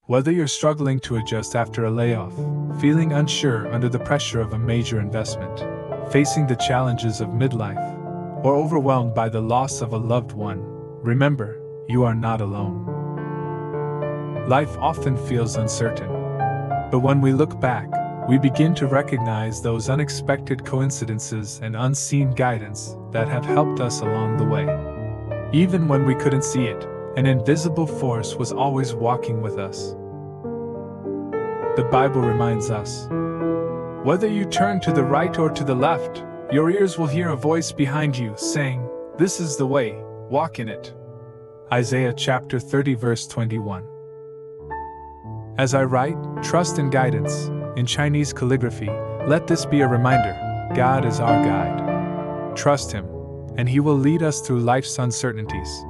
Whether you're struggling to adjust after a layoff, feeling unsure under the pressure of a major investment, facing the challenges of midlife, or overwhelmed by the loss of a loved one, remember, you are not alone. Life often feels uncertain, but when we look back, we begin to recognize those unexpected coincidences and unseen guidance that have helped us along the way. Even when we couldn't see it, an invisible force was always walking with us. The Bible reminds us, whether you turn to the right or to the left, your ears will hear a voice behind you saying, "This is the way, walk in it." Isaiah chapter 30 verse 21. As I write, trust and guidance, in Chinese calligraphy, let this be a reminder, God is our guide. Trust Him, and He will lead us through life's uncertainties.